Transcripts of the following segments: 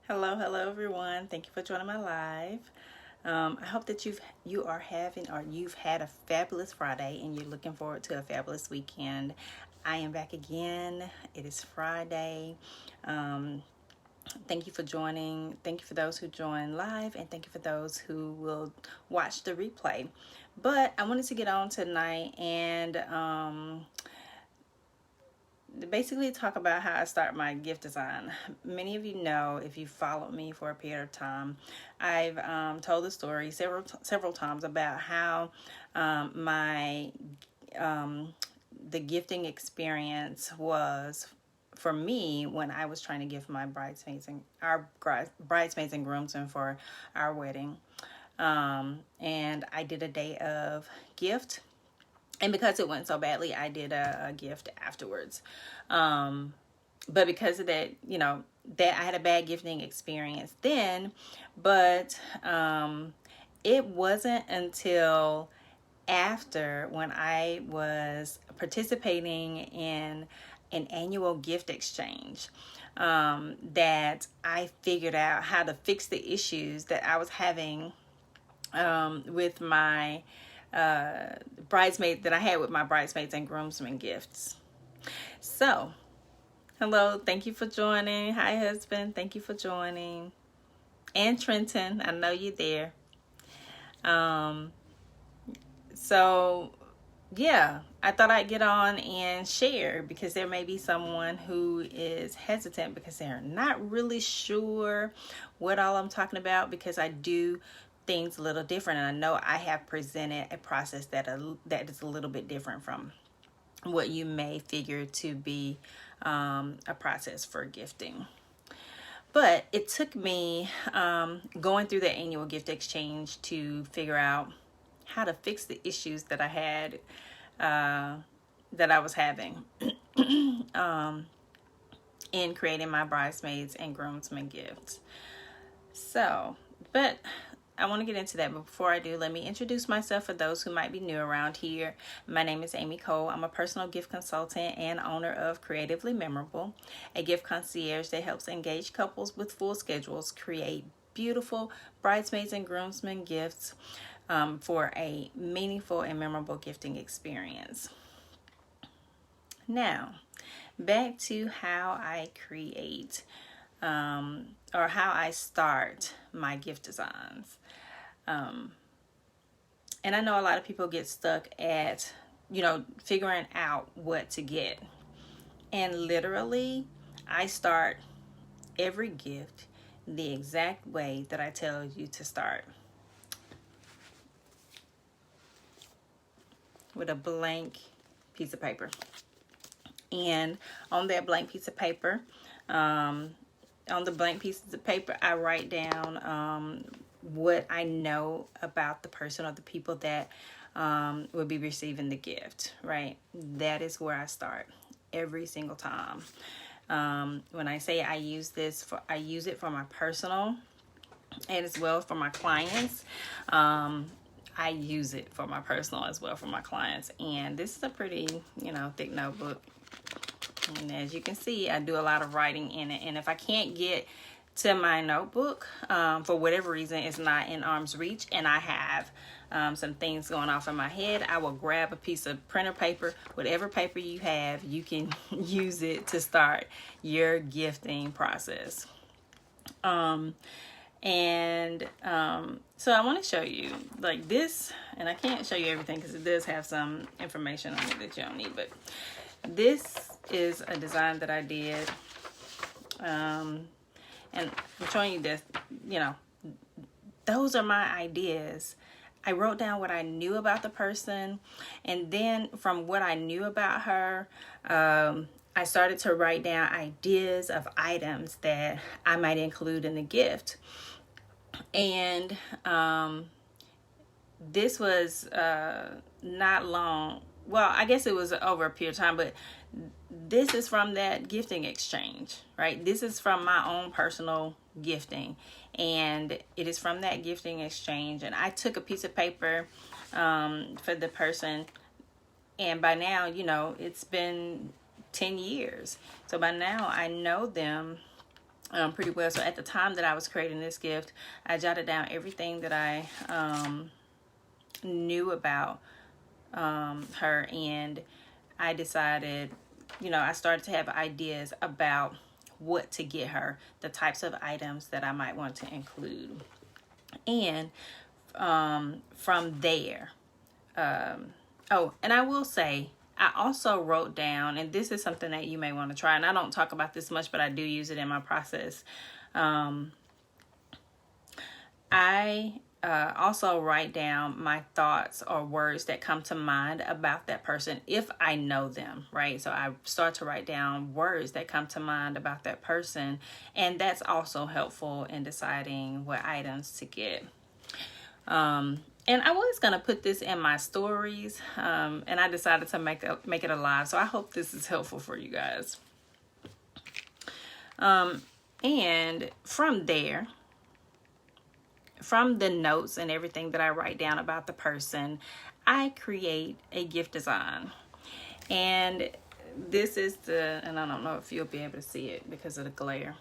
Hello everyone. Thank you for joining my live. I hope that you've had a fabulous Friday and you're looking forward to a fabulous weekend. I am back again. It is Friday. Um, Thank you for joining. Thank you for those who join live, and thank you for those who will watch the replay. But I wanted to get on tonight and basically talk about how I start my gift design. Many of you know, if you followed me for a period of time, I've told the story several times about how my the gifting experience was for me when I was trying to give my bridesmaids and groomsmen for our wedding. And I did a day of gift, and because it went so badly, I did a gift afterwards. But because of that, that I had a bad gifting experience then. But it wasn't until after, when I was participating in an annual gift exchange, that I figured out how to fix the issues that I was having with my that I had with my bridesmaids and groomsmen gifts. So, hello, thank you for joining. Hi, husband, thank you for joining. And Trenton, I know you're there. So, yeah, I thought I'd get on and share, because there may be someone who is hesitant because they're not really sure what all I'm talking about, because I do things a little different, and I know I have presented a process that is a little bit different from what you may figure to be a process for gifting. But it took me going through the annual gift exchange to figure out how to fix the issues that I had, that I was having in creating my bridesmaids and groomsmen gifts. So, but I want to get into that, but before I do, let me introduce myself for those who might be new around here. My name is Amy Cole. I'm a personal gift consultant and owner of Creatively Memorable, a gift concierge that helps engaged couples with full schedules create beautiful bridesmaids and groomsmen gifts for a meaningful and memorable gifting experience. Now, back to how I create or how I start my gift designs. And I know a lot of people get stuck at, figuring out what to get. And literally, I start every gift the exact way that I tell you to start. With a blank piece of paper. And on that blank piece of paper, I write down what I know about the person or the people that will be receiving the gift, right? That is where I start every single time. When I say I use it for my personal and as well for my clients. I use it for my personal as well for my clients. And this is a pretty, thick notebook. And as you can see, I do a lot of writing in it. And if I can't get to my notebook, for whatever reason, it's not in arm's reach, and I have some things going off in my head, I will grab a piece of printer paper. Whatever paper you have, you can use it to start your gifting process. So I want to show you like this, and I can't show you everything because it does have some information on it that you don't need, but this is a design that I did, and I'm showing you this. Those are my ideas. I wrote down what I knew about the person, and then from what I knew about her, I started to write down ideas of items that I might include in the gift. And this was not long. Well, I guess it was over a period of time, but this is from that gifting exchange, right? This is from my own personal gifting, and it is from that gifting exchange. And I took a piece of paper for the person, and by now, it's been 10 years. So by now I know them pretty well. So at the time that I was creating this gift, I jotted down everything that I knew about her, and I decided, I started to have ideas about what to get her, the types of items that I might want to include. And from there, and I will say, I also wrote down, and this is something that you may want to try, and I don't talk about this much, but I do use it in my process. I also write down my thoughts or words that come to mind about that person if I know them, right? So I start to write down words that come to mind about that person, and that's also helpful in deciding what items to get. And I was going to put this in my stories, and I decided to make it a live. So I hope this is helpful for you guys. And from there, from the notes and everything that I write down about the person, I create a gift design. And this is and I don't know if you'll be able to see it because of the glare.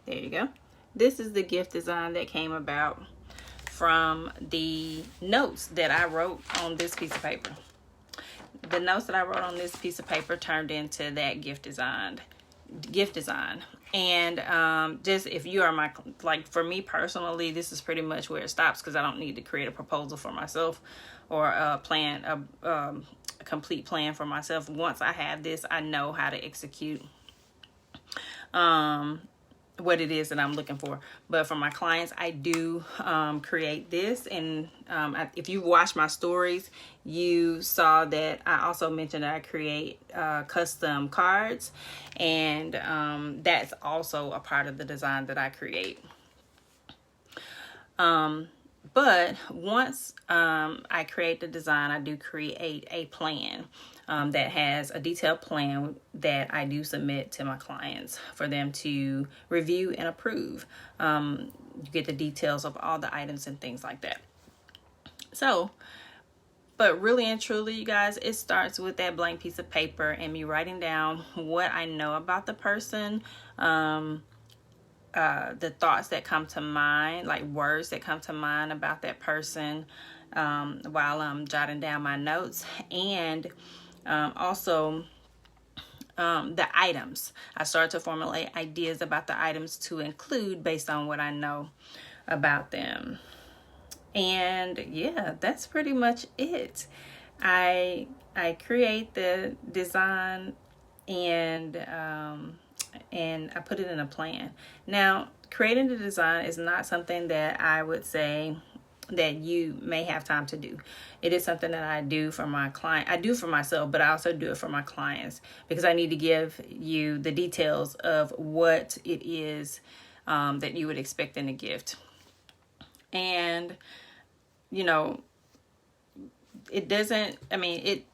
There you go. This is the gift design that came about from the notes that I wrote on this piece of paper. The notes that I wrote on this piece of paper turned into that gift design. And just if you are for me personally, this is pretty much where it stops, because I don't need to create a proposal for myself or a plan, a complete plan for myself. Once I have this, I know how to execute what it is that I'm looking for. But for my clients, I do create this. And if you watch my stories, you saw that I also mentioned that I create custom cards, and that's also a part of the design that I create. But once I create the design, I do create a plan that has a detailed plan that I do submit to my clients for them to review and approve. You get the details of all the items and things like that. So, but really and truly, you guys, it starts with that blank piece of paper and me writing down what I know about the person, the thoughts that come to mind, like words that come to mind about that person, while I'm jotting down my notes, and also the items. I start to formulate ideas about the items to include based on what I know about them. And yeah, that's pretty much it. I create the design, and I put it in a plan. Now, creating the design is not something that I would say that you may have time to do. It is something that I do for my client. I do for myself, but I also do it for my clients, because I need to give you the details of what it is that you would expect in a gift. And it doesn't,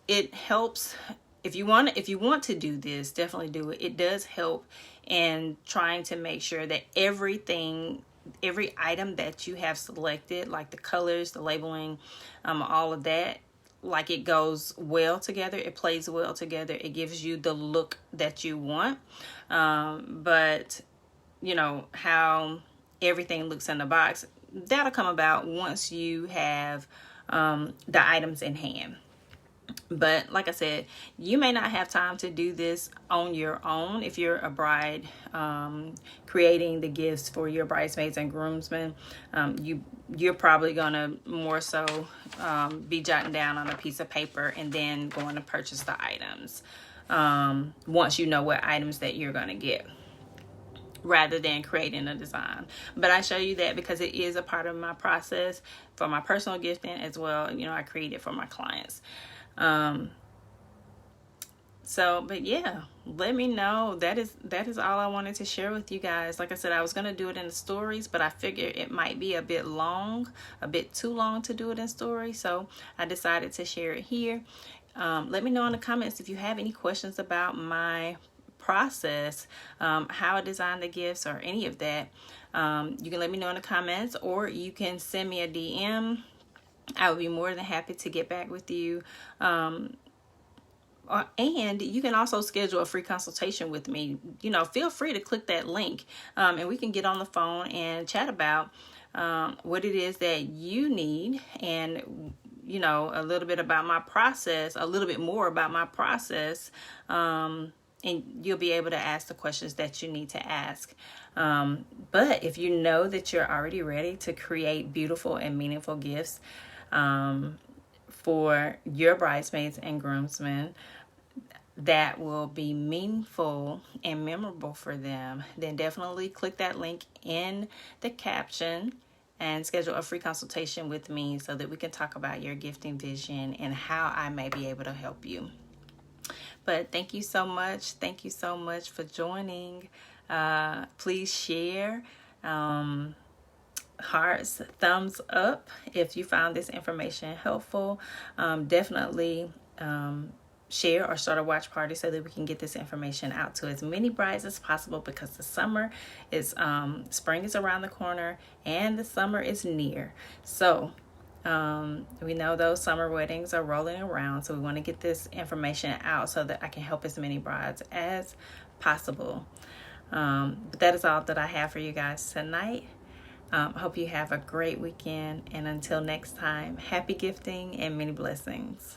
it helps. If you want to do this, definitely do it. It does help in trying to make sure that every item that you have selected, like the colors, the labeling, all of that, like it goes well together. It plays well together. It gives you the look that you want. But how everything looks in the box, that'll come about once you have the items in hand. But like I said, you may not have time to do this on your own. If you're a bride creating the gifts for your bridesmaids and groomsmen, you're probably going to more so be jotting down on a piece of paper and then going to purchase the items once you know what items that you're going to get, rather than creating a design. But I show you that because it is a part of my process for my personal gifting as well. I create it for my clients. But yeah, let me know. That is all I wanted to share with you guys. Like I said, I was going to do it in the stories, but I figured it might be a bit too long to do it in stories. So I decided to share it here. Let me know in the comments if you have any questions about my process, how I design the gifts or any of that. You can let me know in the comments, or you can send me a DM. I would be more than happy to get back with you And you can also schedule a free consultation with me. Feel free to click that link, and we can get on the phone and chat about what it is that you need, and a little bit about my process, a little bit more about my process, and you'll be able to ask the questions that you need to ask. But if you know that you're already ready to create beautiful and meaningful gifts for your bridesmaids and groomsmen that will be meaningful and memorable for them, then definitely click that link in the caption and schedule a free consultation with me so that we can talk about your gifting vision and how I may be able to help you. But thank you so much. Thank you so much for joining. Please share. Hearts, thumbs up if you found this information helpful. Definitely share or start a watch party so that we can get this information out to as many brides as possible, because the summer is spring is around the corner and the summer is near. So we know those summer weddings are rolling around, so we want to get this information out so that I can help as many brides as possible. But that is all that I have for you guys tonight. Hope you have a great weekend, and until next time, happy gifting and many blessings.